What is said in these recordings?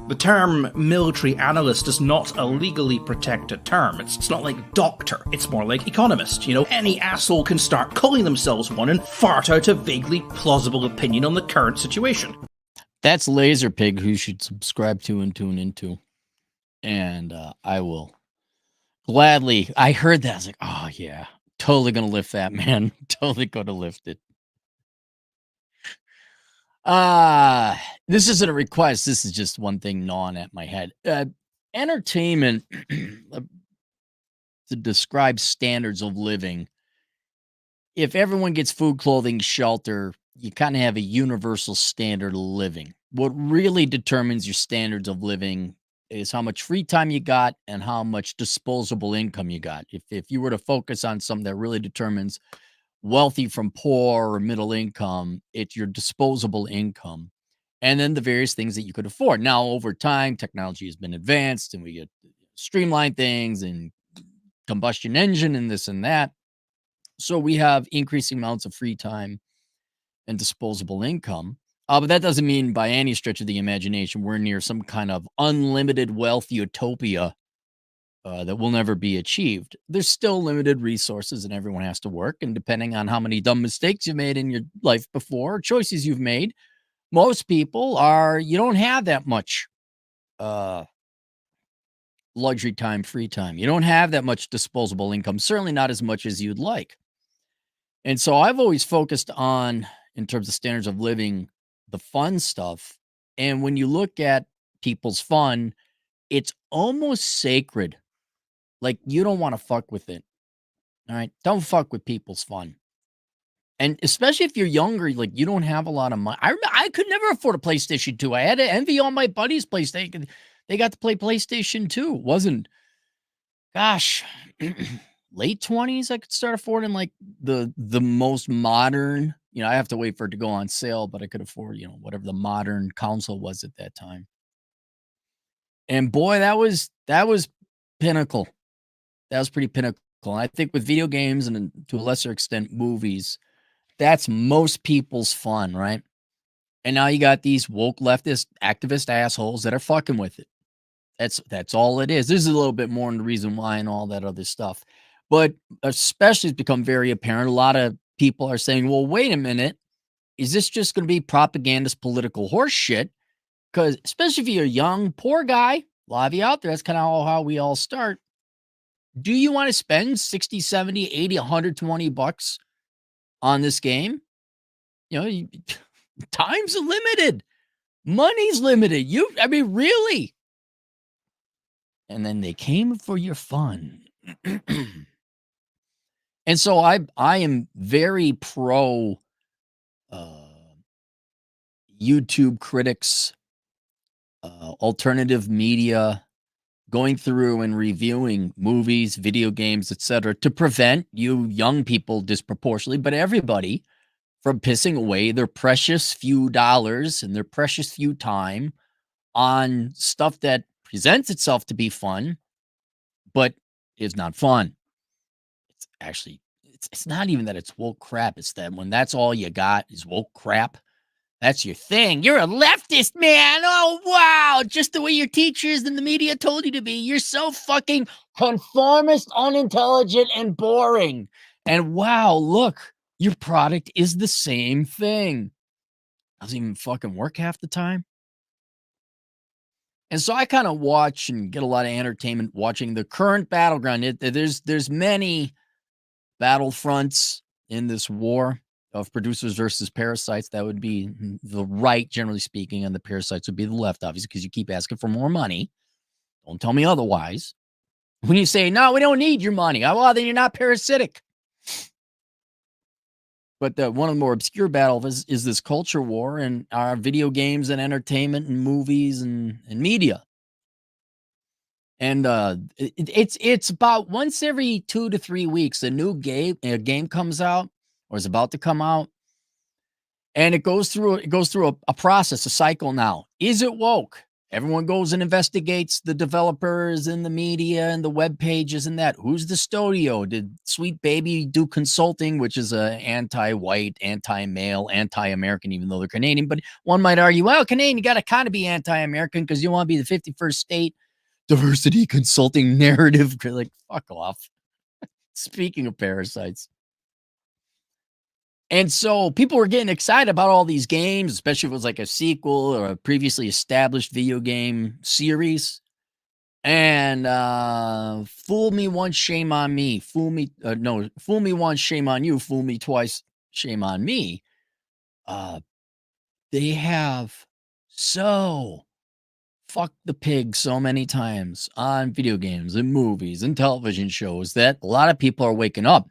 The term military analyst does not a legally protected term. It's not like doctor. It's more like economist. You know, any asshole can start calling themselves one and fart out a vaguely plausible opinion on the current situation. That's Laserpig, who you should subscribe to and tune into. And I will gladly. I heard that. I was like, oh, yeah. Totally going to lift that, man. Totally going to lift it. This isn't a request. This is just one thing gnawing at my head. Entertainment, to describe standards of living. If everyone gets food, clothing, shelter, you kind of have a universal standard of living. What really determines your standards of living is how much free time you got and how much disposable income you got. If you were to focus on something that really determines wealthy from poor or middle income, it's your disposable income. And then the various things that you could afford. Now, over time, technology has been advanced and we get streamlined things and combustion engine and this and that. So we have increasing amounts of free time and disposable income. But that doesn't mean by any stretch of the imagination we're near some kind of unlimited wealth utopia that will never be achieved. There's still limited resources and everyone has to work. And depending on how many dumb mistakes you've made in your life before, choices you've made, most people you don't have that much luxury time, free time. You don't have that much disposable income, certainly not as much as you'd like. And so I've always focused on, in terms of standards of living, the fun stuff. And when you look at people's fun, it's almost sacred. Like, you don't want to fuck with it. All right. Don't fuck with people's fun. And especially if you're younger, like, you don't have a lot of money. I could never afford a PlayStation 2. I had to envy all my buddies' PlayStation. They got to play PlayStation 2. It wasn't, gosh, late 20s, I could start affording like the most modern, I have to wait for it to go on sale, but I could afford, whatever the modern console was at that time. And boy, that was pinnacle. That was pretty pinnacle. And I think with video games and to a lesser extent movies, that's most people's fun, right? And now you got these woke leftist activist assholes that are fucking with it. That's all it is. There's a little bit more in the reason why and all that other stuff. But especially it's become very apparent. A lot of people are saying, well, wait a minute. Is this just going to be propagandist political horse shit? Because especially if you're a young, poor guy, a lot of you out there, that's kind of how we all start. Do you want to spend 60, 70, 80, 120 bucks on this game? Time's limited. Money's limited. Really? And then they came for your fun. And so I am very pro YouTube critics, alternative media, going through and reviewing movies, video games, etc., to prevent you young people disproportionately, but everybody, from pissing away their precious few dollars and their precious few time on stuff that presents itself to be fun, but is not fun. It's actually, it's not even that it's woke crap. It's that when that's all you got is woke crap, that's your thing. You're a leftist, man. Oh, wow. Just the way your teachers and the media told you to be. You're so fucking conformist, unintelligent, and boring. And wow, look, your product is the same thing. Doesn't even fucking work half the time. And so I kind of watch and get a lot of entertainment watching the current battleground. There's many battlefronts in this war of producers versus parasites. That would be the right, generally speaking, and the parasites would be the left, obviously, because you keep asking for more money. Don't tell me otherwise. When you say, no, we don't need your money, well, then you're not parasitic. But one of the more obscure battles is this culture war and our video games and entertainment and movies and media. And it's about once every 2 to 3 weeks, a new game comes out or is about to come out. And it goes through a process, a cycle now. Is it woke? Everyone goes and investigates the developers and the media and the web pages and that. Who's the studio? Did Sweet Baby do consulting, which is a anti-white, anti-male, anti-American, even though they're Canadian? But one might argue, well, Canadian, you got to kind of be anti-American because you want to be the 51st state diversity consulting narrative. Like, fuck off. Speaking of parasites. And so people were getting excited about all these games, especially if it was like a sequel or a previously established video game series. And fool me once, shame on me. Fool me once, shame on you. Fool me twice, shame on me. They have so fucked the pig so many times on video games and movies and television shows that a lot of people are waking up.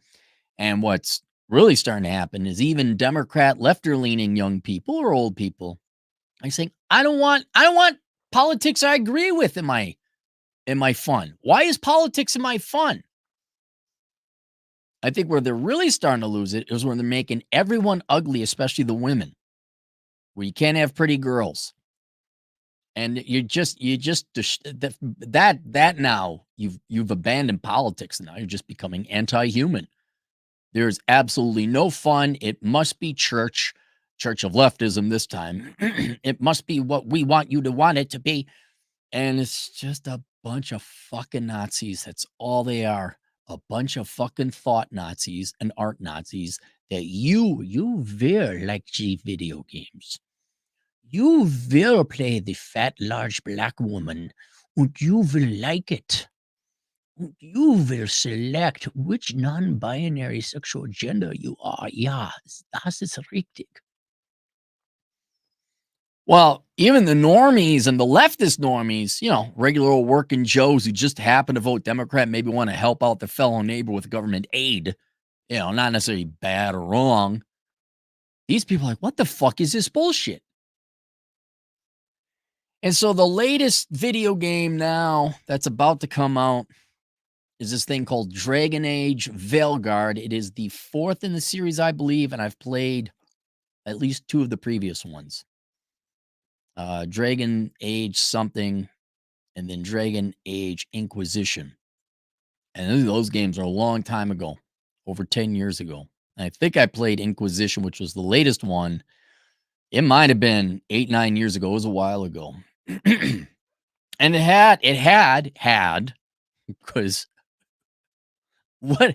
And what's really starting to happen is even Democrat lefter-leaning young people or old people are saying, I don't want politics I agree with in my fun. Why is politics in my fun? I think where they're really starting to lose it is when they're making everyone ugly, especially the women, where you can't have pretty girls. And that now you've abandoned politics. Now you're just becoming anti-human. There's absolutely no fun. It must be church of leftism this time. It must be what we want you to want it to be. And it's just a bunch of fucking Nazis. That's all they are. A bunch of fucking thought Nazis and art Nazis that you will like the video games. You will play the fat, large black woman, and you will like it. You will select which non-binary sexual gender you are. Ja, das ist richtig. Well, even the normies and the leftist normies, regular old working Joes who just happen to vote Democrat, maybe want to help out their fellow neighbor with government aid, not necessarily bad or wrong. These people are like, what the fuck is this bullshit? And so the latest video game now that's about to come out is this thing called Dragon Age Veilguard. It is the fourth in the series, I believe, and I've played at least two of the previous ones. Dragon Age something, and then Dragon Age Inquisition. And those games are a long time ago, over 10 years ago. And I think I played Inquisition, which was the latest one. It might have been 8-9 years ago. It was a while ago. And it had, because what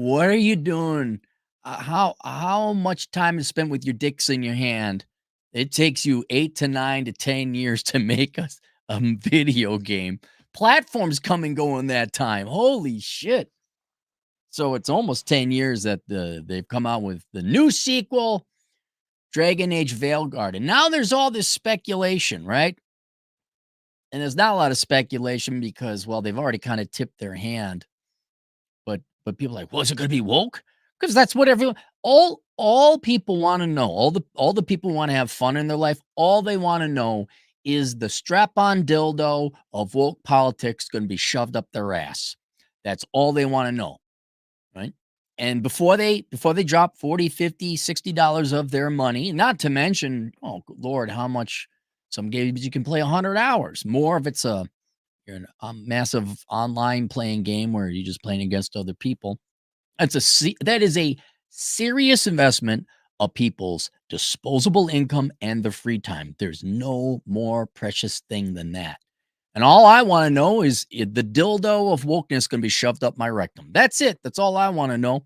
are you doing? How much time is spent with your dicks in your hand? It takes you 8 to 9 to 10 years to make a video game. Platforms come and go in that time. Holy shit. So it's almost 10 years that they've come out with the new sequel, Dragon Age Veilguard. And now there's all this speculation, right? And there's not a lot of speculation because, well, they've already kind of tipped their hand. But people are like, well, is it going to be woke? Because that's what everyone, all people want to know, all the people want to have fun in their life, all they want to know is the strap-on dildo of woke politics going to be shoved up their ass. That's all they want to know, right? And before they drop $40, $50, $60 of their money, not to mention, oh Lord, how much some games you can play 100 hours. More if it's a massive online playing game where you're just playing against other people. That is a serious investment of people's disposable income and their free time. There's no more precious thing than that. And all I want to know is the dildo of wokeness going to be shoved up my rectum. That's it. That's all I want to know.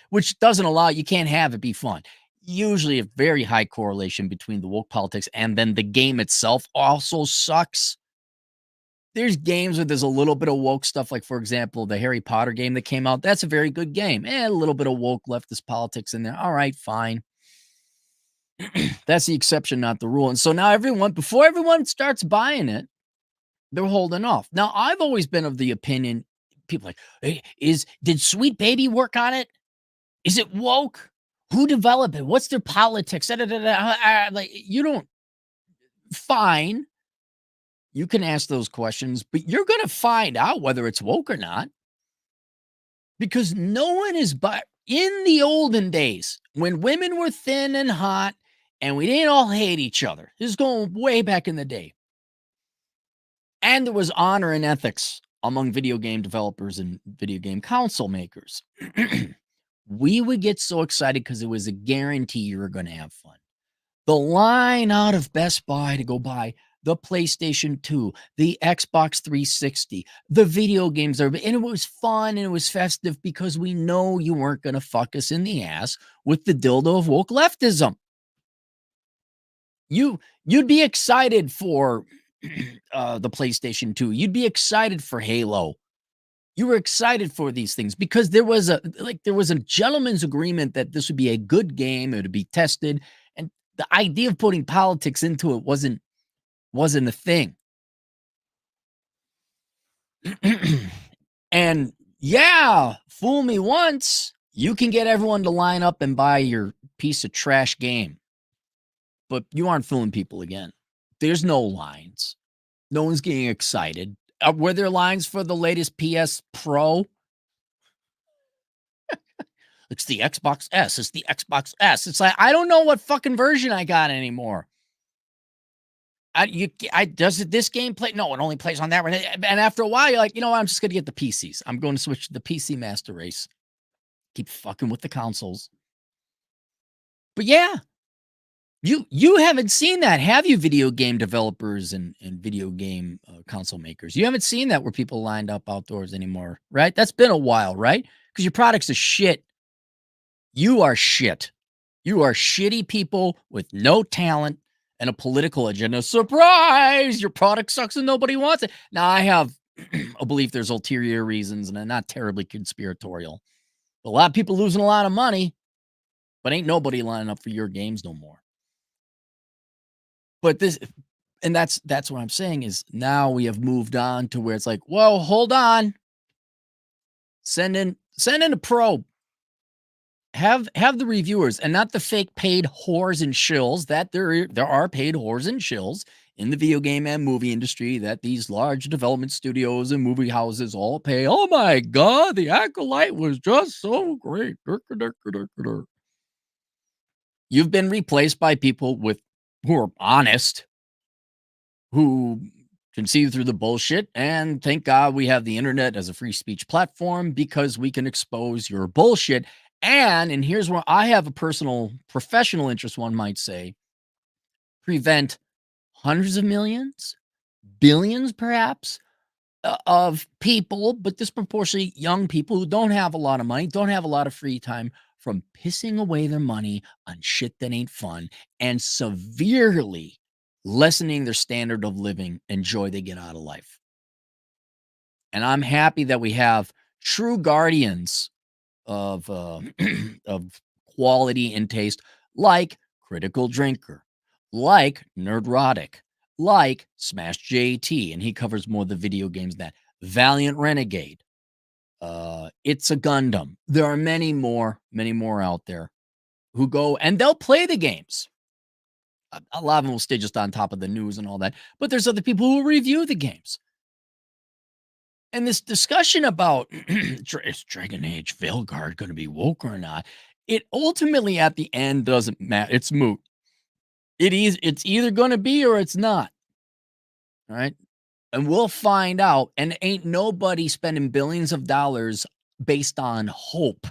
Which doesn't allow, you can't have it be fun. Usually a very high correlation between the woke politics and then the game itself also sucks. There's games where there's a little bit of woke stuff, like, for example, the Harry Potter game that came out. That's a very good game. A little bit of woke leftist politics in there. All right, fine. That's the exception, not the rule. And so now before everyone starts buying it, they're holding off. Now, I've always been of the opinion, people like, hey, did Sweet Baby work on it? Is it woke? Who developed it? What's their politics? Like, you don't, fine. You can ask those questions, but you're going to find out whether it's woke or not. Because no one is, but in the olden days, when women were thin and hot and we didn't all hate each other, this is going way back in the day. And there was honor and ethics among video game developers and video game console makers. We would get so excited because it was a guarantee you were going to have fun. The line out of Best Buy to go buy the PlayStation 2, the Xbox 360, the video games, and it was fun and it was festive because we know you weren't going to fuck us in the ass with the dildo of woke leftism. You'd be excited for the PlayStation 2. You'd be excited for Halo. You were excited for these things because there was a gentleman's agreement that this would be a good game. It would be tested, and the idea of putting politics into it wasn't a thing. And yeah, fool me once, you can get everyone to line up and buy your piece of trash game, but you aren't fooling people again. There's no lines. No one's getting excited. Were there lines for the latest PS Pro? It's the Xbox S. It's the Xbox S. It's like, I don't know what fucking version I got anymore. Does this game play? No, it only plays on that one. And after a while, you're like, you know what? I'm just going to get the PCs. I'm going to switch to the PC Master Race. Keep fucking with the consoles. But yeah, you haven't seen that, have you, video game developers and video game console makers? You haven't seen that where people lined up outdoors anymore, right? That's been a while, right? Because your products are shit. You are shit. You are shitty people with no talent and a political agenda. Surprise! Your product sucks and nobody wants it. Now, I have a belief there's ulterior reasons, and I'm not terribly conspiratorial. A lot of people losing a lot of money, but ain't nobody lining up for your games no more. But that's what I'm saying is now we have moved on to where it's like, whoa, hold on. Send in a probe. Have the reviewers and not the fake paid whores and shills that there are paid whores and shills in the video game and movie industry that these large development studios and movie houses all pay. Oh my God, the Acolyte was just so great. You've been replaced by people who are honest, who can see through the bullshit, and thank God we have the internet as a free speech platform because we can expose your bullshit. And here's where I have a personal professional interest, one might say, prevent hundreds of millions, billions perhaps, of people, but disproportionately young people who don't have a lot of money, don't have a lot of free time, from pissing away their money on shit that ain't fun and severely lessening their standard of living and joy they get out of life. And I'm happy that we have true guardians of of quality and taste, like Critical Drinker, like Nerdrotic, like Smash JT, and he covers more of the video games than that. Valiant Renegade, It's a Gundam. There are many more out there who go and they'll play the games. A lot of them will stay just on top of the news and all that, but there's other people who review the games. And this discussion about is Dragon Age Veilguard going to be woke or not? It ultimately at the end doesn't matter. It's moot. It's either going to be or it's not. All right. And we'll find out. And ain't nobody spending billions of dollars based on hope.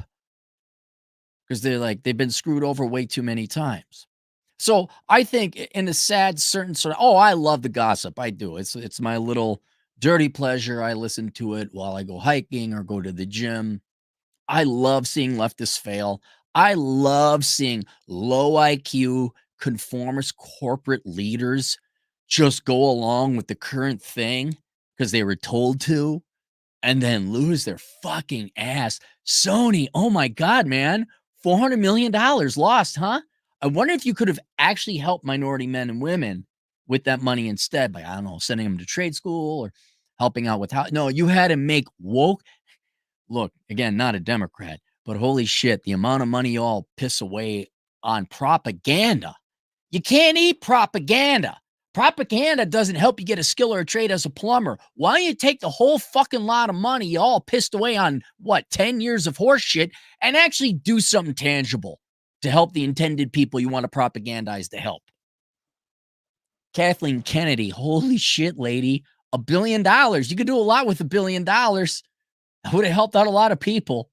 Because they've been screwed over way too many times. So I think in a sad certain sort of, I love the gossip. I do. It's my little dirty pleasure. I listen to it while I go hiking or go to the gym. I love seeing leftists fail. I love seeing low IQ, conformist corporate leaders just go along with the current thing because they were told to and then lose their fucking ass. Sony, oh my God, man. $400 million lost, huh? I wonder if you could have actually helped minority men and women with that money instead, by, I don't know, sending them to trade school or helping out with how. No, you had to make woke. Look, again, not a Democrat, but holy shit, the amount of money y'all piss away on propaganda. You can't eat propaganda. Propaganda doesn't help you get a skill or a trade as a plumber. Why don't you take the whole fucking lot of money you all pissed away on, 10 years of horse shit, and actually do something tangible to help the intended people you want to propagandize to help? Kathleen Kennedy, holy shit, lady. $1 billion. You could do a lot with $1 billion. It would have helped out a lot of people.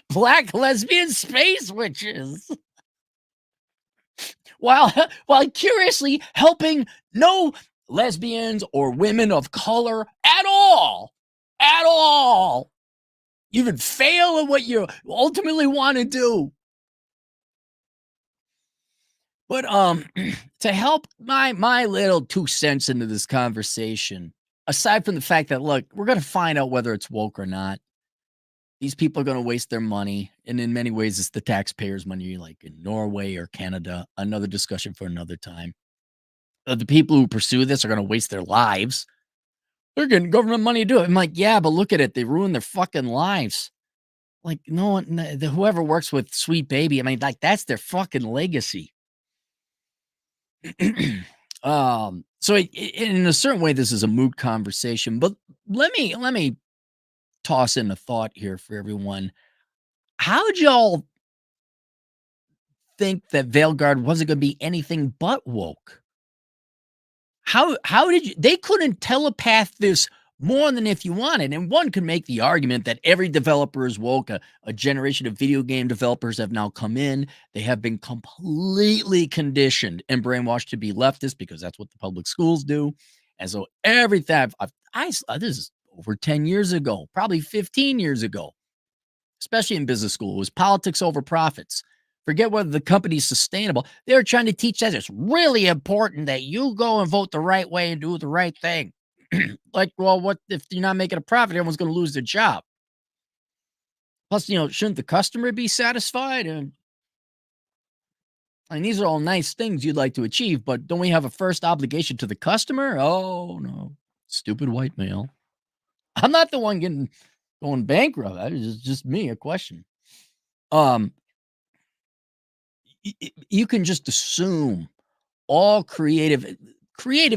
Black lesbian space witches. While curiously helping no lesbians or women of color at all. At all. You even fail at what you ultimately want to do. But to help my little 2 cents into this conversation, aside from the fact that, look, we're going to find out whether it's woke or not. These people are going to waste their money. And in many ways, it's the taxpayers' money, like in Norway or Canada. Another discussion for another time. The people who pursue this are going to waste their lives. They're getting government money to do it. I'm like, yeah, but look at it. They ruin their fucking lives. Like, no one, whoever works with Sweet Baby, I mean, like, that's their fucking legacy. So in a certain way, this is a moot conversation, but let me toss in a thought here for everyone. How'd y'all think that Veilguard wasn't going to be anything but woke? How did you? They couldn't telepath this more than if you wanted. And one could make the argument that every developer is woke. A generation of video game developers have now come in. They have been completely conditioned and brainwashed to be leftist because that's what the public schools do. And so everything this is over 10 years ago, probably 15 years ago, especially in business school, it was politics over profits. Forget whether the company's sustainable. They're trying to teach that it's really important that you go and vote the right way and do the right thing. Like, well, what if you're not making a profit? Everyone's going to lose their job. Plus, shouldn't the customer be satisfied? And these are all nice things you'd like to achieve, but don't we have a first obligation to the customer? Oh, no. Stupid white male. I'm not the one going bankrupt. It's just me, a question. You can just assume all creative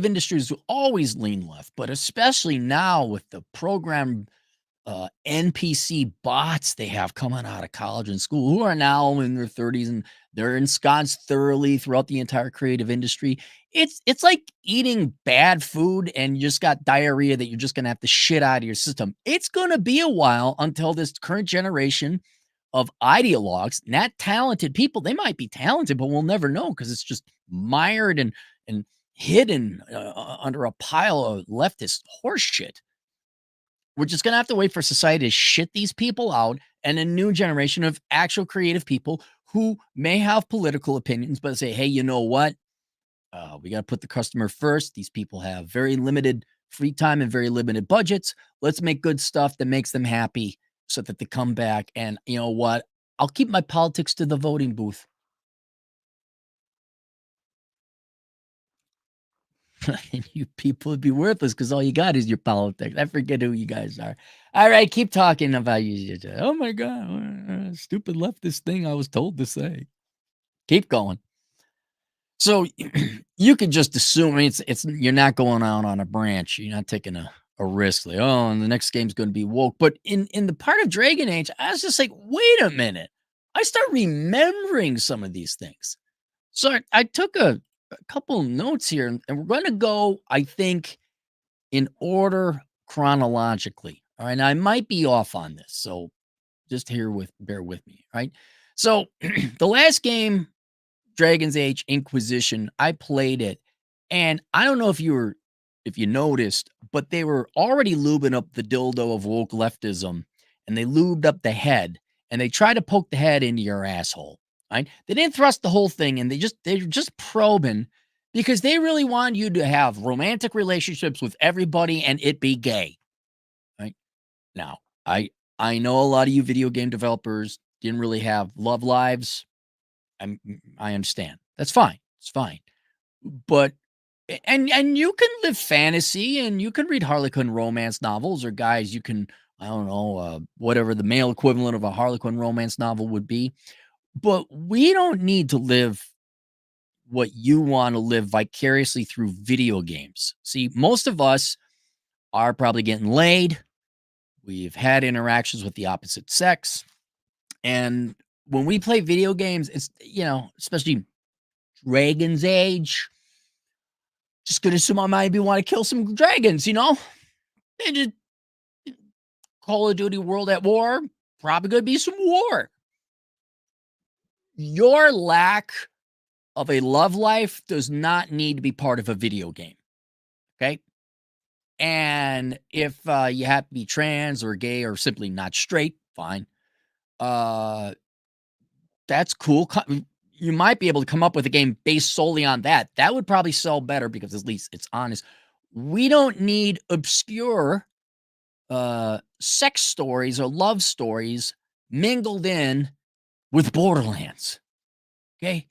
industries will always lean left, but especially now with the program NPC bots they have coming out of college and school who are now in their 30s and they're ensconced thoroughly throughout the entire creative industry. It's like eating bad food and you just got diarrhea that you're just going to have to shit out of your system. It's going to be a while until this current generation of ideologues, not talented people, they might be talented, but we'll never know because it's just mired and hidden under a pile of leftist horse shit. We're just going to have to wait for society to shit these people out and a new generation of actual creative people who may have political opinions, but say, hey, you know what? We got to put the customer first. These people have very limited free time and very limited budgets. Let's make good stuff that makes them happy so that they come back. And you know what? I'll keep my politics to the voting booth. And you people would be worthless because all you got is your politics. I forget who you guys are. All right, keep talking about you. Oh my God, stupid leftist thing I was told to say. Keep going. So you could just assume it's you're not going out on a branch. You're not taking a risk. Like, oh, and the next game's going to be woke. But in the part of Dragon Age, I was just like, wait a minute. I start remembering some of these things. So I took a couple notes here, and we're going to go, I think, in order chronologically. All right. Now, I might be off on this. So just bear with me. Right. So the last game, Dragon's Age Inquisition, I played it. And I don't know if you noticed, but they were already lubing up the dildo of woke leftism, and they lubed up the head, and they tried to poke the head into your asshole. Right? They didn't thrust the whole thing, and they're just probing because they really want you to have romantic relationships with everybody and it be gay. Right? Now, I know a lot of you video game developers didn't really have love lives. I understand. That's fine. It's fine. But and you can live fantasy and you can read Harlequin romance novels, or guys, you can, I don't know, whatever the male equivalent of a Harlequin romance novel would be. But we don't need to live what you want to live vicariously through video games. See, most of us are probably getting laid. We've had interactions with the opposite sex. And when we play video games, it's, especially Dragon's Age, Just gonna assume I might want to kill some dragons, you know? And just Call of Duty World at War, probably gonna be some war. Your lack of a love life does not need to be part of a video game. Okay. And if you have to be trans or gay or simply not straight, fine. Uh, that's cool. You might be able to come up with a game based solely on that. That would probably sell better because at least it's honest. We don't need obscure sex stories or love stories mingled in with Borderlands. Okay.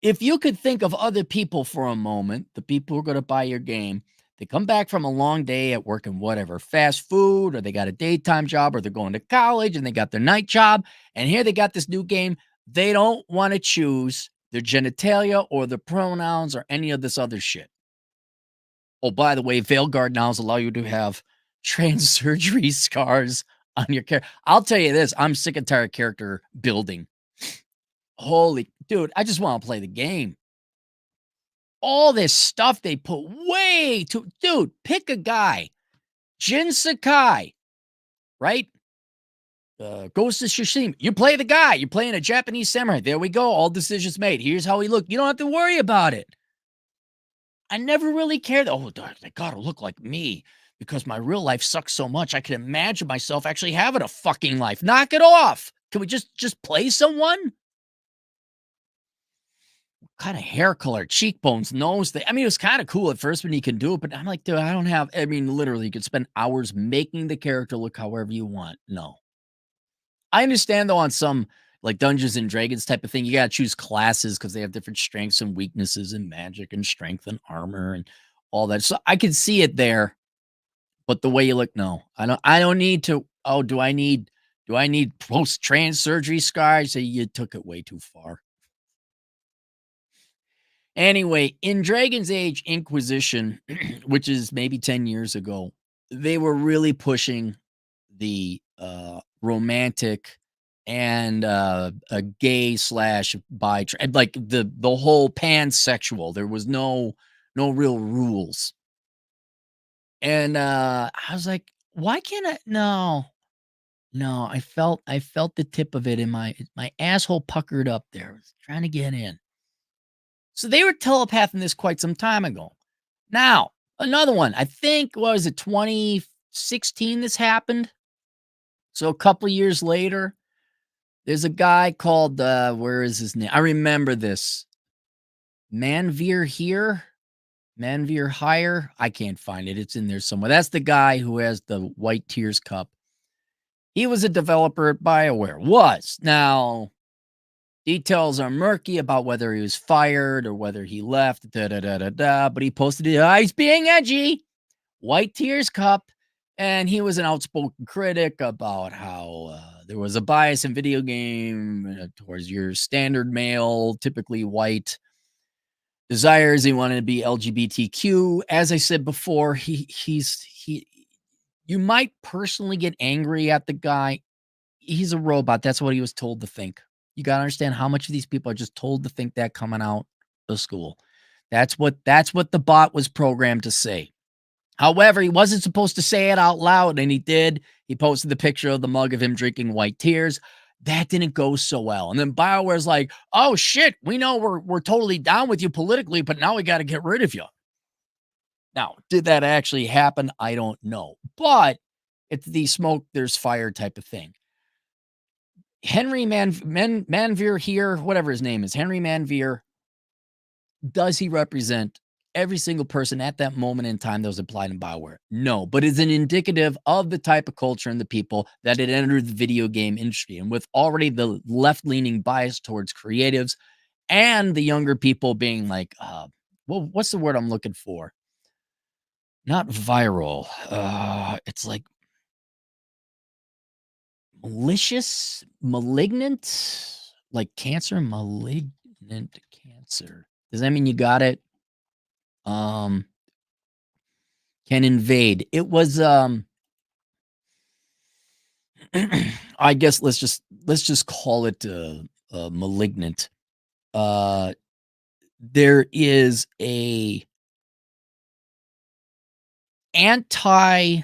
If you could think of other people for a moment, the people who are going to buy your game, they come back from a long day at work and whatever, fast food, or they got a daytime job, or they're going to college and they got their night job. And here they got this new game. They don't want to choose their genitalia or the pronouns or any of this other shit. Oh, by the way, Veilguard now allow you to have trans surgery scars on your character. I'll tell you this, I'm sick and tired of character building. Holy dude, I just want to play the game. All this stuff they put way too, dude, pick a guy. Jin Sakai, right? Ghost of Tsushima. You play the guy. You're playing a Japanese samurai. There we go. All decisions made. Here's how he looked. You don't have to worry about it. I never really cared. Oh, they gotta look like me because my real life sucks so much. I can imagine myself actually having a fucking life. Knock it off. Can we just play someone? Kind of hair color, cheekbones, nose thing. I mean, it was kind of cool at first when you can do it, but I'm like, dude, I don't have, I mean, literally, you could spend hours making the character look however you want. No. I understand, though, on some like Dungeons and Dragons type of thing, you got to choose classes because they have different strengths and weaknesses and magic and strength and armor and all that. So I could see it there, but the way you look, no. I don't need to, oh, do I need post-trans surgery scars? So you took it way too far. Anyway, in Dragon's Age Inquisition, which is maybe 10 years ago, they were really pushing the romantic and a gay slash bi, like the whole pansexual. There was no real rules. And I was like, why can't I? No, I felt the tip of it in my asshole puckered up there. I was trying to get in. So they were telepathing this quite some time ago. Now, another one. I think, what was it, 2016 this happened? So a couple years later, there's a guy called, where is his name? I remember this. Manveer here? Manveer Higher? I can't find it. It's in there somewhere. That's the guy who has the White Tears cup. He was a developer at BioWare. Was. Now, details are murky about whether he was fired or whether he left, but he posted it. He's being edgy. White Tears Cup. And he was an outspoken critic about how there was a bias in video game towards your standard male, typically white desires. He wanted to be LGBTQ. As I said before, you might personally get angry at the guy. He's a robot. That's what he was told to think. You got to understand how much of these people are just told to think that coming out of school. That's what the bot was programmed to say. However, he wasn't supposed to say it out loud, and he did. He posted the picture of the mug of him drinking White Tears. That didn't go so well. And then BioWare's like, oh, shit, we know we're totally down with you politically, but now we got to get rid of you. Now, did that actually happen? I don't know. But it's the smoke, there's fire type of thing. Henry Manveer here, whatever his name is, Henry Manveer, does he represent every single person at that moment in time that was applied in BioWare? No, but it's an indicative of the type of culture and the people that had entered the video game industry. And with already the left-leaning bias towards creatives and the younger people being like, well, what's the word I'm looking for? Not viral. It's like malicious, malignant, like cancer, malignant cancer. Does that mean you got it? Can invade. It was I guess let's just call it malignant. There is a anti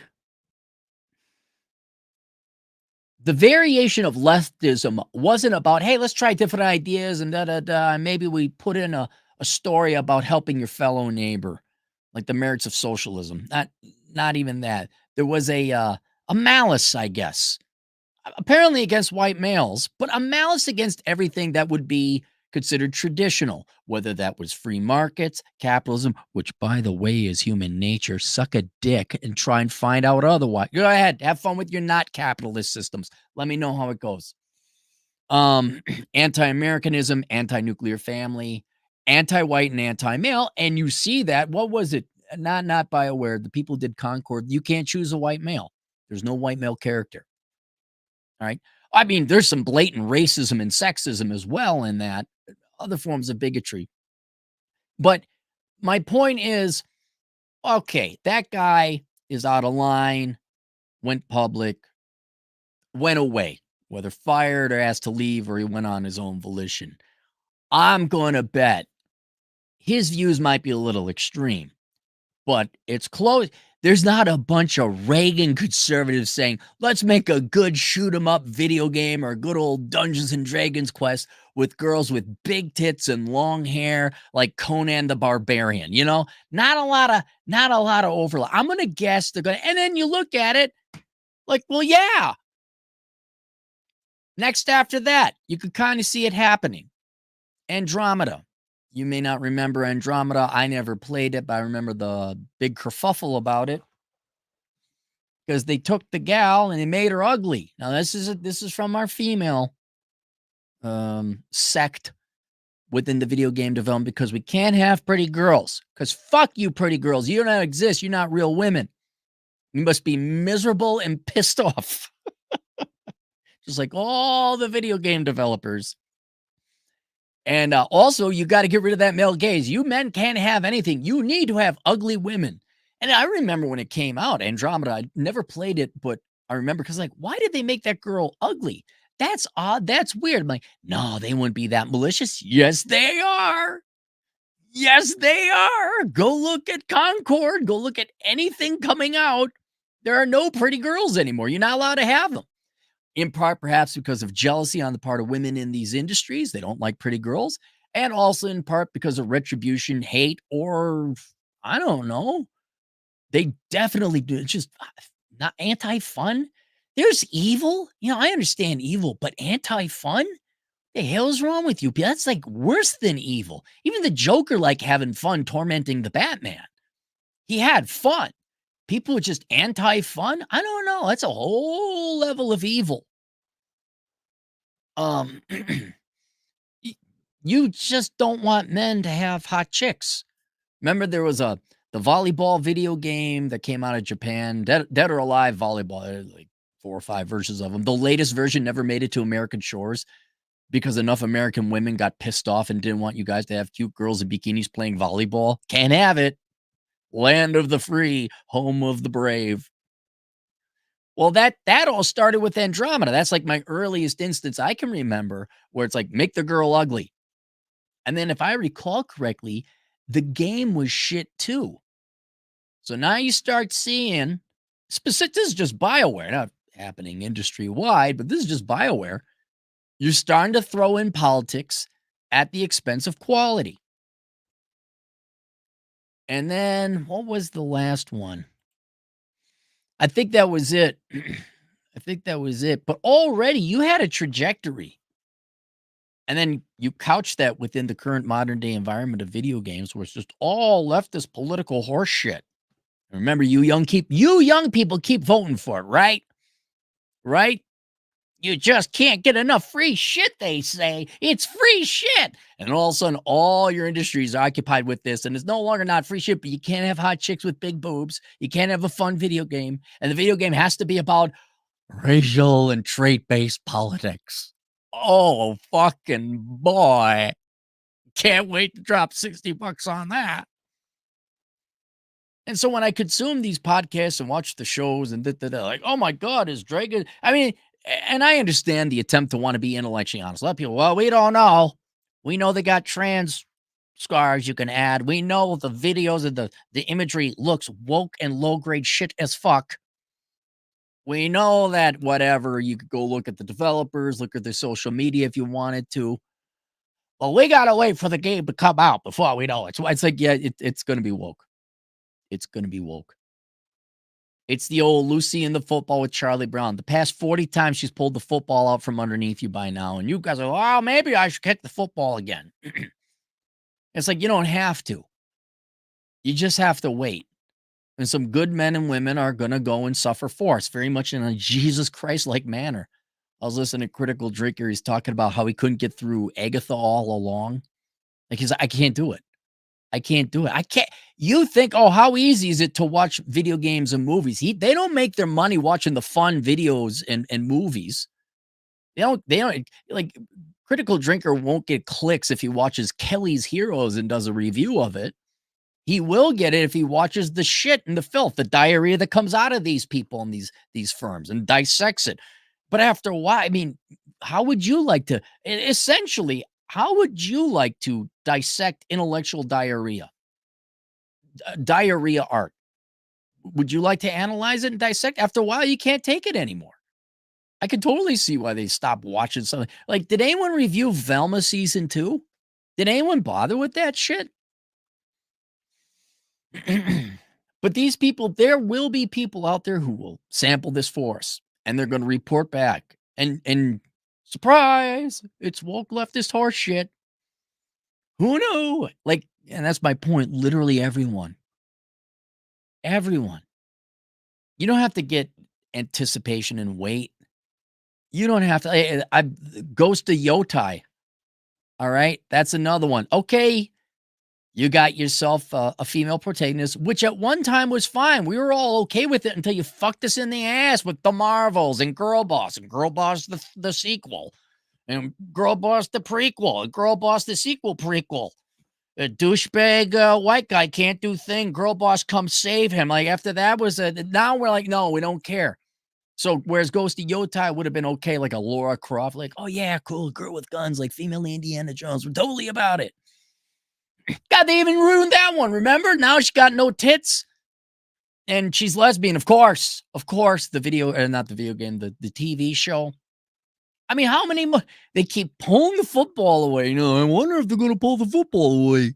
the variation of leftism wasn't about, hey, let's try different ideas and da da da. And maybe we put in a story about helping your fellow neighbor, like the merits of socialism. Not even that. There was a malice, I guess, apparently against white males, but a malice against everything that would be considered traditional, whether that was free markets, capitalism, which, by the way, is human nature. Suck a dick and try and find out otherwise. Go ahead, have fun with your not capitalist systems. Let me know how it goes. Anti-Americanism, anti-nuclear family, anti-white and anti-male, and you see that. What was it? Not BioWare. The people did Concord. You can't choose a white male. There's no white male character. All right. I mean, there's some blatant racism and sexism as well in that, other forms of bigotry. But my point is, okay, that guy is out of line, went public, went away, whether fired or asked to leave or he went on his own volition. I'm going to bet his views might be a little extreme, but it's close. There's not a bunch of Reagan conservatives saying, let's make a good shoot 'em up video game or a good old Dungeons and Dragons quest with girls with big tits and long hair like Conan the Barbarian. Not a lot of overlap. I'm gonna guess they're gonna, and then you look at it like, well, yeah. Next after that, you could kind of see it happening. Andromeda. You may not remember Andromeda. I never played it, but I remember the big kerfuffle about it because they took the gal and they made her ugly. Now this is from our female sect within the video game development, because we can't have pretty girls. Because fuck you, pretty girls. You don't exist. You're not real women. You must be miserable and pissed off, just like all the video game developers. And also, you got to get rid of that male gaze. You men can't have anything. You need to have ugly women. And I remember when it came out, Andromeda, I never played it, but I remember because, like, why did they make that girl ugly? That's odd. That's weird. I'm like, no, they wouldn't be that malicious. Yes, they are. Yes, they are. Go look at Concord. Go look at anything coming out. There are no pretty girls anymore. You're not allowed to have them. In part, perhaps because of jealousy on the part of women in these industries. They don't like pretty girls. And also in part because of retribution, hate, or I don't know. They definitely do. It's just not anti-fun. There's evil. I understand evil, but anti-fun? The hell's wrong with you? That's like worse than evil. Even the Joker like having fun tormenting the Batman. He had fun. People are just anti-fun? I don't know. That's a whole level of evil. You just don't want men to have hot chicks. Remember there was the volleyball video game that came out of Japan, Dead or Alive Volleyball. There's like 4 or 5 versions of them. The latest version never made it to American shores because enough American women got pissed off and didn't want you guys to have cute girls in bikinis playing volleyball. Can't have it. Land of the free, home of the brave. Well, that all started with Andromeda. That's like my earliest instance I can remember where it's like, make the girl ugly. And then if I recall correctly, the game was shit too. So now you start seeing, specific, this is just BioWare, not happening industry-wide, but this is just BioWare. You're starting to throw in politics at the expense of quality. And then, what was the last one? I think that was it. I think that was it. But already you had a trajectory. And then you couch that within the current modern day environment of video games where it's just all leftist political horse shit. Remember, you young people keep voting for it, right? Right? You just can't get enough free shit, they say. It's free shit. And all of a sudden, all your industries are occupied with this. And it's no longer not free shit, but you can't have hot chicks with big boobs. You can't have a fun video game. And the video game has to be about racial and trait-based politics. Oh, fucking boy. Can't wait to drop $60 on that. And so when I consume these podcasts and watch the shows and like, oh my God, is Dragon? I mean, and I understand the attempt to want to be intellectually honest. A lot of people, well, we don't know. We know they got trans scars you can add. We know the videos and the imagery looks woke and low grade shit as fuck. We know that whatever, you could go look at the developers, look at their social media if you wanted to. Well, we gotta wait for the game to come out before we know it. So it's like, yeah, it's gonna be woke. It's gonna be woke. It's the old Lucy in the football with Charlie Brown. The past 40 times she's pulled the football out from underneath you by now. And you guys are, oh, maybe I should kick the football again. It's like, you don't have to. You just have to wait. And some good men and women are going to go and suffer for us, very much in a Jesus Christ-like manner. I was listening to Critical Drinker. He's talking about how he couldn't get through Agatha all along. Like, he's like, I can't do it. I can't do it. I can't. You think, oh, how easy is it to watch video games and movies? They don't make their money watching the fun videos and movies. They don't like Critical Drinker won't get clicks if he watches Kelly's Heroes and does a review of it. He will get it if he watches the shit and the filth, the diarrhea that comes out of these people and these firms and dissects it. But after a while, I mean, how would you like to essentially, how would you like to dissect intellectual diarrhea? Diarrhea art. Would you like to analyze it and dissect? After a while, you can't take it anymore. I could totally see why they stopped watching something. Like, did anyone review Velma season 2? Did anyone bother with that shit? But these people, there will be people out there who will sample this for us, and they're going to report back. And surprise, it's woke leftist horse shit. Who knew? Like, and that's my point. Literally everyone. Everyone. You don't have to get anticipation and wait. You don't have to. I Ghost of Yotai. All right. That's another one. Okay. You got yourself a female protagonist, which at one time was fine. We were all okay with it until you fucked us in the ass with the Marvels and Girl Boss the sequel, and Girl Boss the prequel, and Girl Boss the sequel prequel. A douchebag white guy can't do thing. Girl Boss come save him. Like, after that was now we're like, no, we don't care. So whereas Ghost of Yotai would have been okay, like a Laura Croft, like, oh yeah, cool, girl with guns, like female Indiana Jones. We're totally about it. God, they even ruined that one. Remember? Now she got no tits. And she's lesbian, of course. Of course, the video, not the video game, the TV show. I mean, how many more? They keep pulling the football away. You know, I wonder if they're going to pull the football away.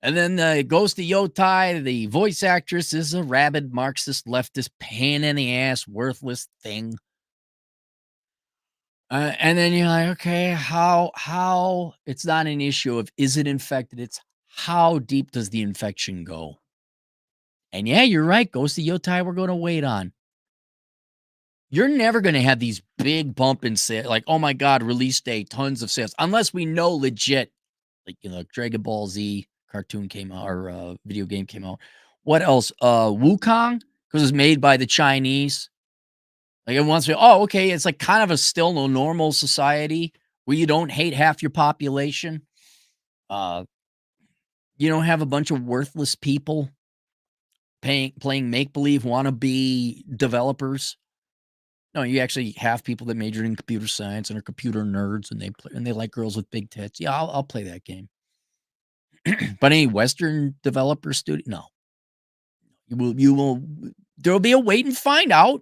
And then Ghost of Yotai, the voice actress is a rabid Marxist leftist pain in the ass, worthless thing. And then you're like, okay, how? It's not an issue of is it infected? It's how deep does the infection go? And yeah, you're right. Ghost of Yotai, we're going to wait on. You're never going to have these big bump in sales, like, oh my God, release day, tons of sales, unless we know legit, like, you know, Dragon Ball Z cartoon came out or video game came out. What else? Wukong, because it's made by the Chinese. Like, it wants to, oh, okay, it's like kind of a still no normal society where you don't hate half your population. You don't have a bunch of worthless people playing make-believe wannabe developers. No, you actually have people that majored in computer science and are computer nerds, and they like girls with big tits. Yeah, I'll play that game. But any Western developer studio, no. You will. There will be a wait and find out.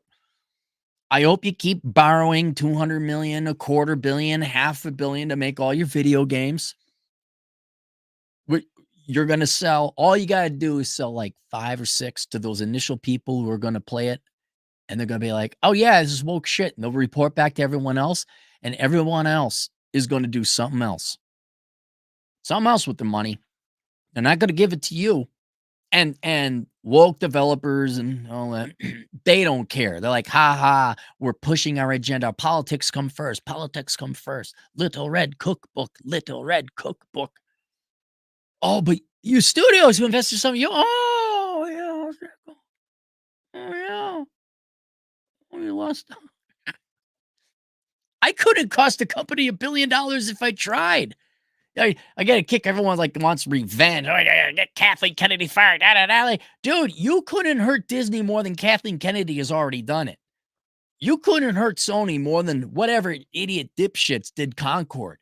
I hope you keep borrowing 200 million, a quarter billion, $500 million to make all your video games. You're going to sell, all you got to do is sell like 5 or 6 to those initial people who are going to play it. And they're going to be like, oh yeah, this is woke shit. And they'll report back to everyone else. And everyone else is going to do something else. Something else with their money. They're not going to give it to you. And woke developers and all that, they don't care. They're like, ha ha, we're pushing our agenda. Politics come first. Politics come first. Little red cookbook. Little red cookbook. Oh, but you studios who invested some of you. Oh, yeah. Oh, yeah. Oh, you lost. I couldn't cost a company $1 billion if I tried. I got to kick everyone like wants revenge. Oh, get Kathleen Kennedy fired. Dude, you couldn't hurt Disney more than Kathleen Kennedy has already done it. You couldn't hurt Sony more than whatever idiot dipshits did Concord.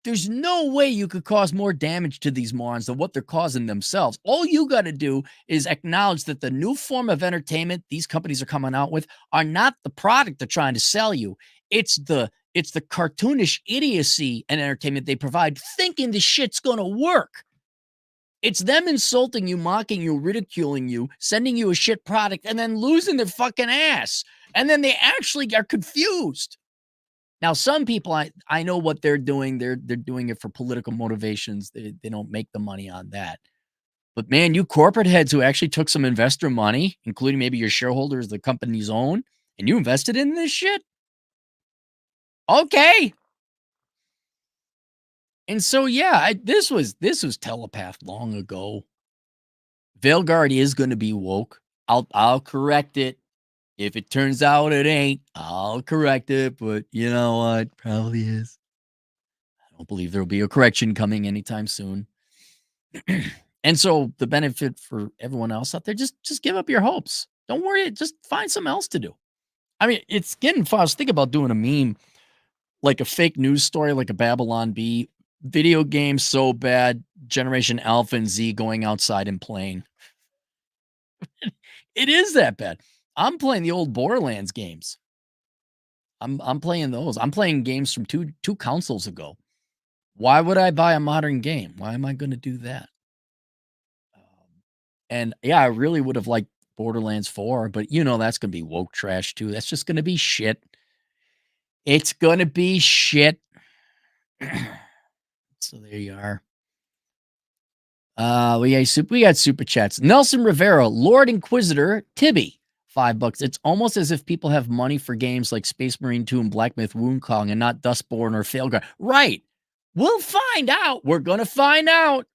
There's no way you could cause more damage to these morons than what they're causing themselves. All you got to do is acknowledge that the new form of entertainment these companies are coming out with are not the product they're trying to sell you. It's the cartoonish idiocy and entertainment they provide, thinking the shit's going to work. It's them insulting you, mocking you, ridiculing you, sending you a shit product, and then losing their fucking ass. And then they actually are confused. Now, some people, I know what they're doing. They're doing it for political motivations. They don't make the money on that. But man, you corporate heads who actually took some investor money, including maybe your shareholders, the company's own, and you invested in this shit. Okay. And so, yeah, this was telegraphed long ago. Veilguard is going to be woke. I'll correct it. If it turns out it ain't, I'll correct it. But you know what? Probably is. I don't believe there'll be a correction coming anytime soon. And so the benefit for everyone else out there, just give up your hopes. Don't worry. Just find something else to do. I mean, it's getting fun. I was thinking about doing a meme, like a fake news story, like a Babylon Bee. Video games so bad, Generation Alpha and Z going outside and playing. It is that bad. I'm playing the old Borderlands games. I'm playing those. I'm playing games from two consoles ago. Why would I buy a modern game? Why am I going to do that? And yeah, I really would have liked Borderlands 4, but that's going to be woke trash too. That's just going to be shit. It's going to be shit. So there you are. We got super chats. Nelson Rivera, Lord Inquisitor, Tibby, $5. It's almost as if people have money for games like Space Marine 2 and Black Myth Wukong and not Dustborn or Veilguard. Right. We'll find out. We're gonna find out.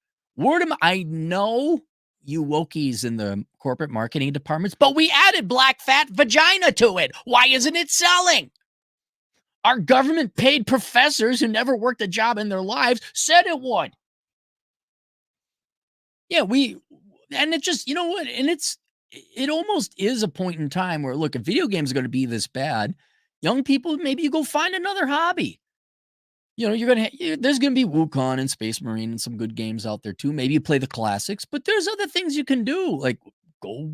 I know you wokies in the corporate marketing departments, but we added black fat vagina to it. Why isn't it selling? Our government paid professors who never worked a job in their lives said it would. Yeah, and it just, you know what? And it almost is a point in time where, look, if video games are going to be this bad, young people, maybe you go find another hobby. There's going to be Wukong and Space Marine and some good games out there too. Maybe you play the classics, but there's other things you can do, like go,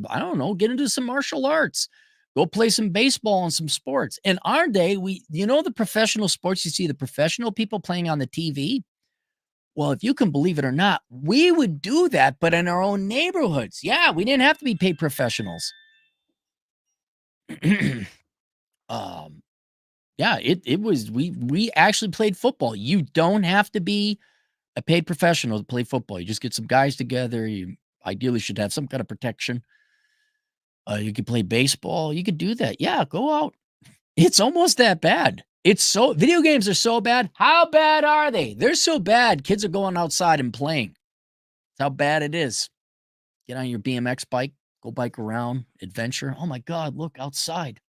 I don't know, get into some martial arts, go play some baseball and some sports. In our day, the professional sports, you see the professional people playing on the TV. Well, if you can believe it or not, we would do that, but in our own neighborhoods. Yeah, we didn't have to be paid professionals. Yeah, it was we actually played football. You don't have to be a paid professional to play football. You just get some guys together. You ideally should have some kind of protection. You could play baseball. You could do that. Yeah, go out. It's almost that bad. Video games are so bad. How bad are they? They're so bad. Kids are going outside and playing. That's how bad it is. Get on your BMX bike, go bike around, adventure. Oh my God, look outside.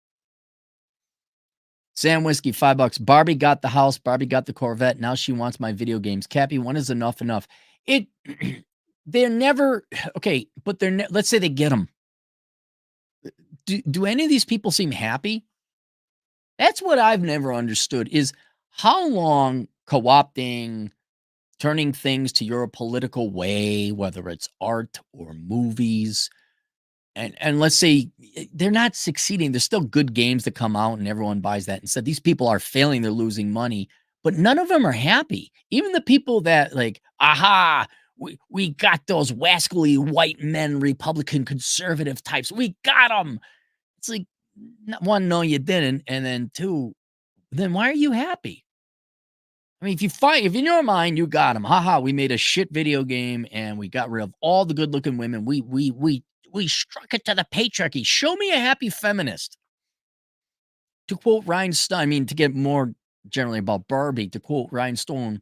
Sam Whiskey, $5. Barbie got the house. Barbie got the Corvette. Now she wants my video games. Cappy, when is enough? They're never, okay, but let's say they get them. Do any of these people seem happy? That's what I've never understood is how long co-opting, turning things to your political way, whether it's art or movies, and let's say they're not succeeding. There's still good games that come out and everyone buys that. Instead, these people are failing. They're losing money, but none of them are happy. Even the people that we got those wascally white men, Republican conservative types. We got them. It's like, one, no, you didn't. And then two, then why are you happy? I mean, if in your mind you got them, we made a shit video game and we got rid of all the good looking women. We struck it to the patriarchy. Show me a happy feminist. To quote Rhinestone, to get more generally about Barbie, to quote Rhinestone,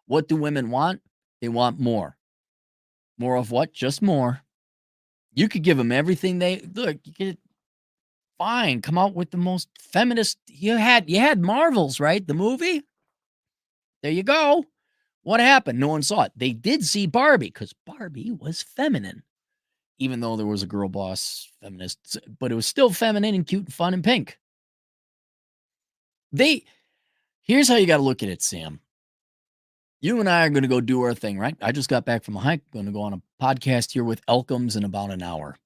what do women want? They want more. More of what? Just more. You could give them everything you could. Fine, come out with the most feminist. You had Marvels, right? The movie. There you go. What happened? No one saw it. They did see Barbie because Barbie was feminine, even though there was a girl boss feminist, but it was still feminine and cute and fun and pink. Here's how you got to look at it, Sam. You and I are going to go do our thing, right? I just got back from a hike. Going to go on a podcast here with Elkums in about an hour.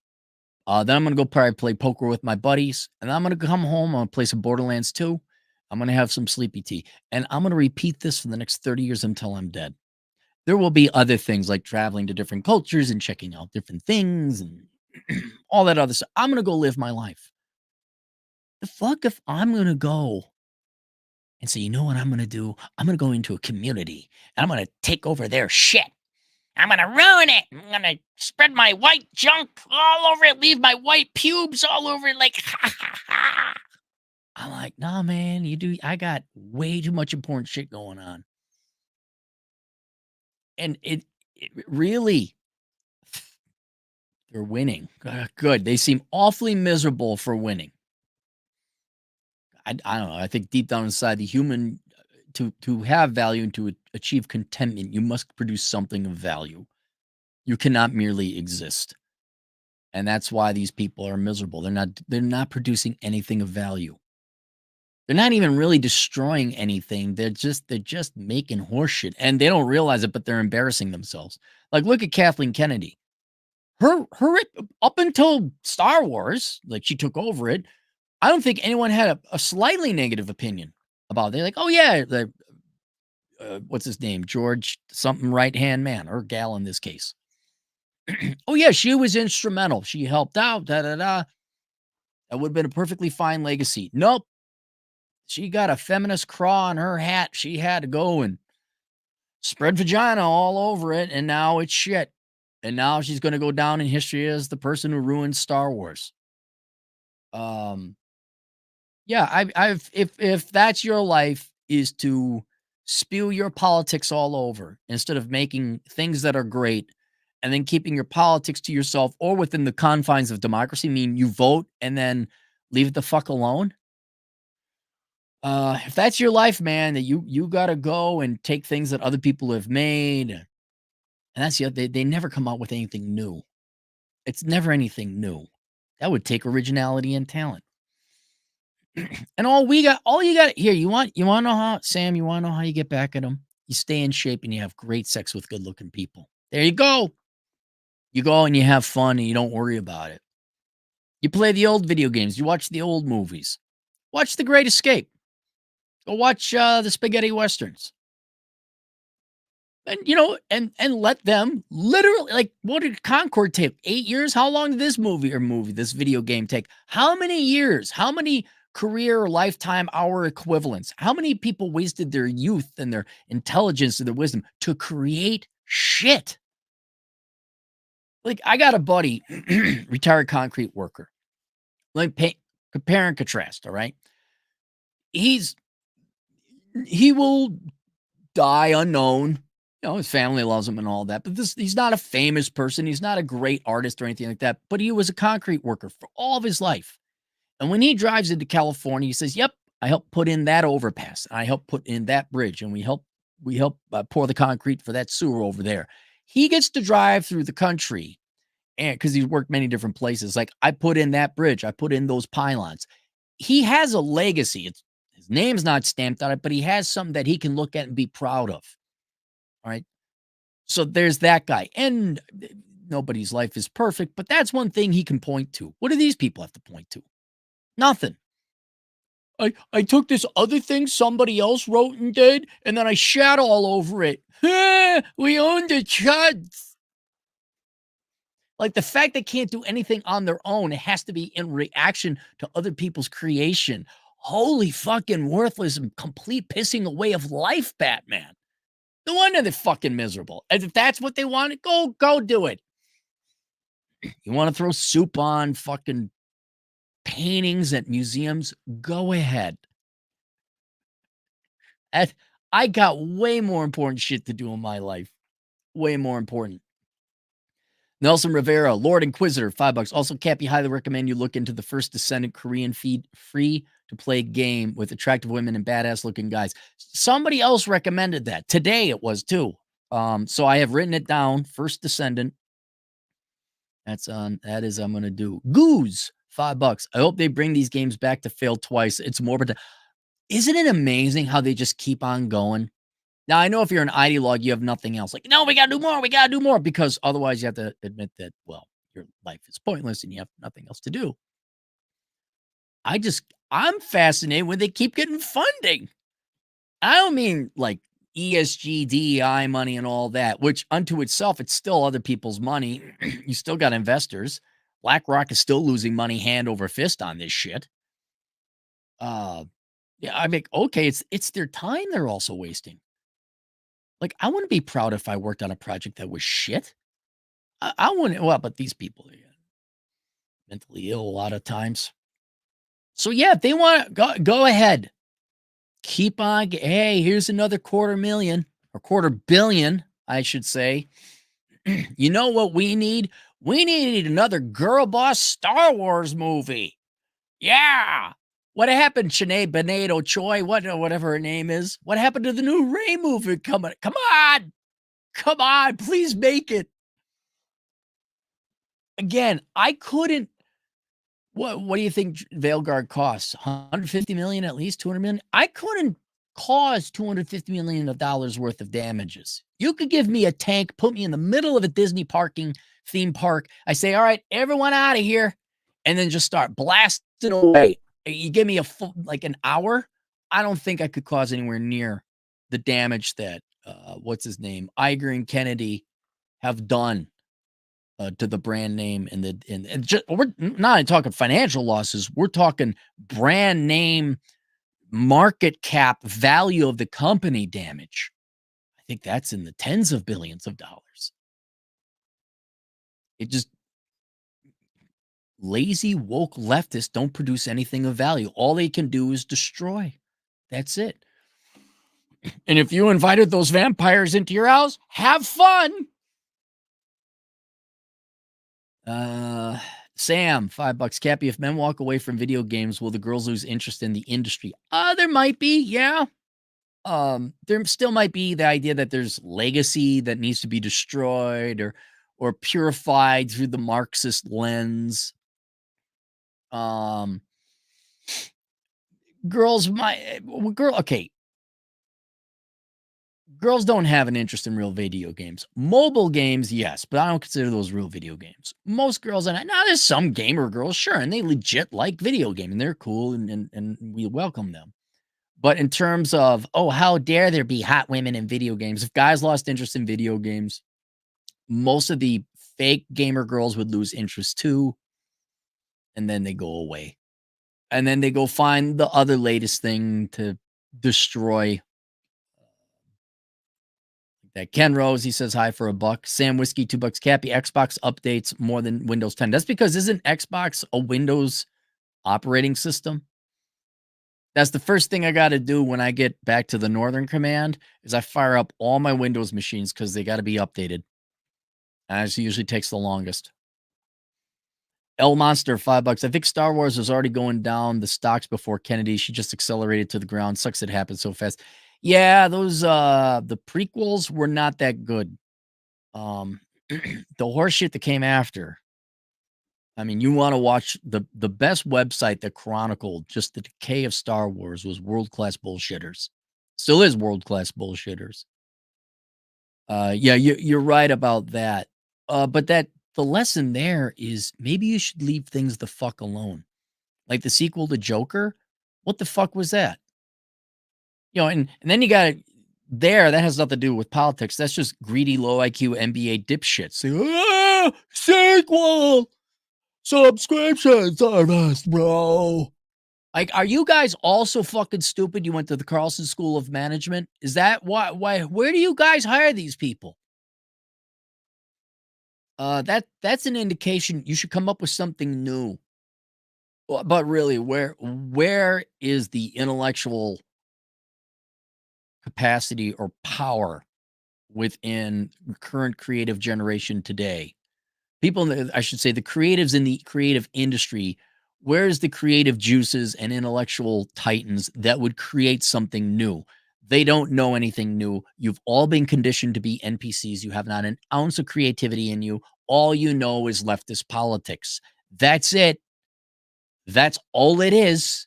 Then I'm going to go probably play poker with my buddies. And I'm going to come home. I'm going to play some Borderlands 2. I'm going to have some sleepy tea. And I'm going to repeat this for the next 30 years until I'm dead. There will be other things like traveling to different cultures and checking out different things and all that other stuff. I'm going to go live my life. The fuck if I'm going to go and say, you know what I'm going to do? I'm going to go into a community and I'm going to take over their shit. I'm going to ruin it. I'm going to spread my white junk all over it, leave my white pubes all over it like, ha, ha, ha. I'm like, nah, man, I got way too much important shit going on. And it really, they're winning. Good. They seem awfully miserable for winning. I don't know. I think deep down inside the human, to have value and to achieve contentment, you must produce something of value. You cannot merely exist. And that's why these people are miserable. They're not producing anything of value. They're not even really destroying anything. They're just making horseshit. And they don't realize it, but they're embarrassing themselves. Like, look at Kathleen Kennedy. Her up until Star Wars, like she took over it, I don't think anyone had a slightly negative opinion about it. They're like, oh yeah, what's his name? George something right-hand man, or gal in this case. Oh yeah, she was instrumental. She helped out, da-da-da. That would have been a perfectly fine legacy. Nope. She got a feminist craw on her hat. She had to go and spread vagina all over it, and now it's shit. And now she's going to go down in history as the person who ruined Star Wars. Yeah, if that's your life, is to spew your politics all over instead of making things that are great and then keeping your politics to yourself or within the confines of democracy, mean you vote and then leave it the fuck alone. If that's your life, man, that you got to go and take things that other people have made. And that's they never come out with anything new. It's never anything new. That would take originality and talent. And all you got here, you want to know how, Sam, you want to know how you get back at them? You stay in shape and you have great sex with good looking people. There you go. You go and you have fun and you don't worry about it. You play the old video games. You watch the old movies. Watch The Great Escape. Go watch the spaghetti westerns. And, and let them literally, like, what did Concord take? 8 years? How long did this video game take? How many years? How many career or lifetime hour equivalents? How many people wasted their youth and their intelligence and their wisdom to create shit? Like, I got a buddy, retired concrete worker. Like, compare and contrast, all right? He will die unknown. His family loves him and all that, but he's not a famous person. He's not a great artist or anything like that, but he was a concrete worker for all of his life. And when he drives into California, he says, yep, I helped put in that overpass. I helped put in that bridge, and we help pour the concrete for that sewer over there. He gets to drive through the country, and because he's worked many different places, like, I put in that bridge, I put in those pylons. He has a legacy. His name's not stamped on it, but he has something that he can look at and be proud of. All right. So there's that guy. And nobody's life is perfect, but that's one thing he can point to. What do these people have to point to? Nothing. I took this other thing somebody else wrote and did, and then I shat all over it. We own the chuds. Like, the fact they can't do anything on their own, it has to be in reaction to other people's creation. Holy fucking worthless and complete pissing away of life, Batman. No wonder they're fucking miserable. And if that's what they want, go do it. You want to throw soup on fucking paintings at museums? Go ahead. I got way more important shit to do in my life. Way more important. Nelson Rivera, Lord Inquisitor, $5. Also, Cappy, highly recommend you look into the First Descendant Korean feed, free to play game with attractive women and badass looking guys. Somebody else recommended that. Today it was too. So I have written it down. First Descendant. I'm going to do. Goose, $5. I hope they bring these games back to fail twice. It's morbid. Isn't it amazing how they just keep on going? Now, I know if you're an ideologue, you have nothing else. Like, no, we got to do more. We got to do more, because otherwise you have to admit that, well, your life is pointless and you have nothing else to do. I'm fascinated when they keep getting funding. I don't mean like ESG, DEI money and all that, which unto itself, it's still other people's money. You still got investors. BlackRock is still losing money hand over fist on this shit. Yeah, I mean, okay, it's their time they're also wasting. Like, I wouldn't be proud if I worked on a project that was shit. I wouldn't. Well, but these people are mentally ill a lot of times. So yeah, if they want to go ahead, keep on. Hey, here's another $250,000 or $250,000,000, I should say. You know what we need? We need another girl boss Star Wars movie. Yeah. What happened, Sinead Benato Choi? Whatever her name is. What happened to the new Ray movie coming? Come on. Come on. Please make it. Again, I couldn't. What do you think Veilguard costs? 150 million, at least 200 million? I couldn't cause $250 million worth of damages. You could give me a tank, put me in the middle of a Disney theme park. I say, all right, everyone out of here, and then just start blasting away. You give me like an hour, I don't think I could cause anywhere near the damage that what's his name, Iger and Kennedy have done to the brand name, and just, we're not talking financial losses. We're talking brand name, market cap value of the company damage. I think that's in the tens of billions of dollars. It just, lazy woke leftists don't produce anything of value. All they can do is destroy. That's it. And if you invited those vampires into your house, have fun. Sam, $5. Cappy, if men walk away from video games, will the girls lose interest in the industry? There might be, yeah. There still might be the idea that there's legacy that needs to be destroyed or purified through the Marxist lens. Okay. Girls don't have an interest in real video games. Mobile games, yes, but I don't consider those real video games. Most girls, and now there's some gamer girls, sure, and they legit like video gaming. They're cool, and we welcome them. But in terms of, oh, how dare there be hot women in video games? If guys lost interest in video games, most of the fake gamer girls would lose interest too, and then they go away. And then they go find the other latest thing to destroy. That Ken Rose, he says hi for $1. Sam Whiskey, $2. Cappy, Xbox updates more than Windows 10. That's because isn't Xbox a Windows operating system? That's the first thing I got to do when I get back to the Northern Command is I fire up all my Windows machines because they got to be updated. And it usually takes the longest. L Monster, $5. I think Star Wars was already going down the stocks before Kennedy. She just accelerated to the ground. Sucks it happened so fast. Yeah, those the prequels were not that good. The horseshit that came after. I mean, you want to watch the best website that chronicled just the decay of Star Wars was World Class Bullshitters. Still is World Class Bullshitters. Yeah, you're right about that. But the lesson there is maybe you should leave things the fuck alone. Like the sequel to Joker. What the fuck was that? You know, and then you got that has nothing to do with politics. That's just greedy, low IQ NBA dipshits. Sequel subscriptions are best, bro. Like, are you guys also fucking stupid? You went to the Carlson School of Management? Is that why? Where do you guys hire these people? That's an indication you should come up with something new. But really, where is the intellectual capacity or power within current creative generation today? People, I should say, the creatives in the creative industry, where's the creative juices and intellectual titans that would create something new? They don't know anything new. You've all been conditioned to be NPCs. You have not an ounce of creativity in you. All you know is leftist politics. That's it. That's all it is.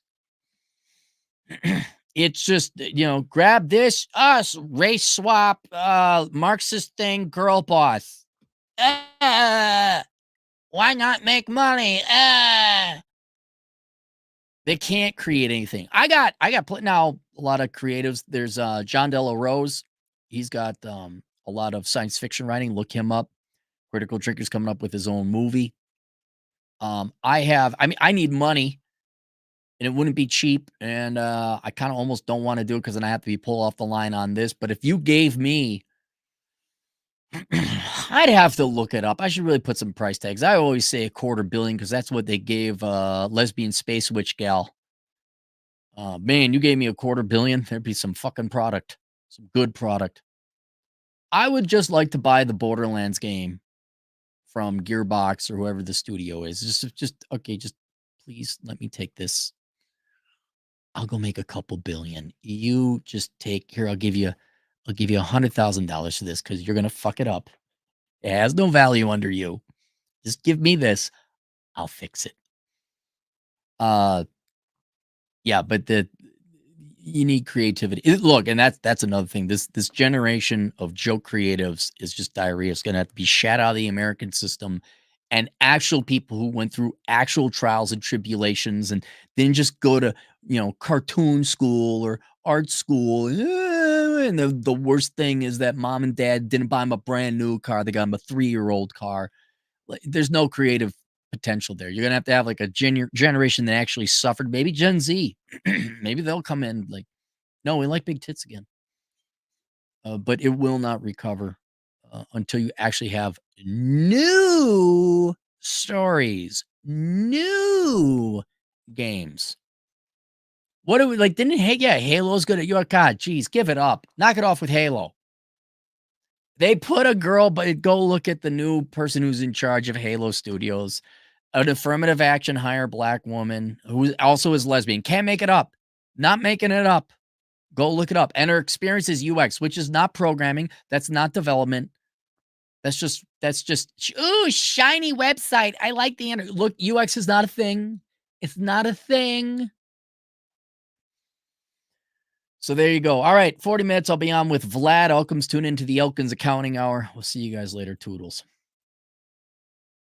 It's just, grab this, us, race swap, Marxist thing, girl boss. Why not make money? They can't create anything. I got now a lot of creatives. There's John Della Rose. He's got a lot of science fiction writing. Look him up. Critical Drinker's coming up with his own movie. I need money and it wouldn't be cheap. And I kind of almost don't want to do it because then I have to be pulled off the line on this. But if you gave me, I'd have to look it up. I should really put some price tags. I always say $250 million because that's what they gave lesbian space witch gal. Man, you gave me $250 million. There'd be some fucking product, some good product. I would just like to buy the Borderlands game from Gearbox or whoever the studio is. Just please let me take this. I'll go make a couple billion. You just take here. I'll give you $100,000 for this because you're gonna fuck it up. It has no value under you. Just give me this. I'll fix it. Yeah, but you need creativity. Look, and that's another thing. This generation of joke creatives is just diarrhea. It's gonna have to be shat out of the American system, and actual people who went through actual trials and tribulations, and then just go to cartoon school or art school. And the worst thing is that mom and dad didn't buy him a brand new car; they got him a 3-year-old car. There's no creative potential there. You're gonna have like a generation that actually suffered. Maybe Gen Z, maybe they'll come in like, no, we like big tits again. But it will not recover until you actually have new stories, new games. What do we like? Didn't Halo's good at your God? Geez, give it up. Knock it off with Halo. They put a girl, but go look at the new person who's in charge of Halo Studios. An affirmative action hire black woman who also is lesbian. Can't make it up. Not making it up. Go look it up. And her experience is UX, which is not programming. That's not development. That's just, ooh, shiny website. I like the internet. Look, UX is not a thing. It's not a thing. So there you go. All right, 40 minutes. I'll be on with Vlad. Elkins. Tune into the Elkins Accounting Hour. We'll see you guys later. Toodles.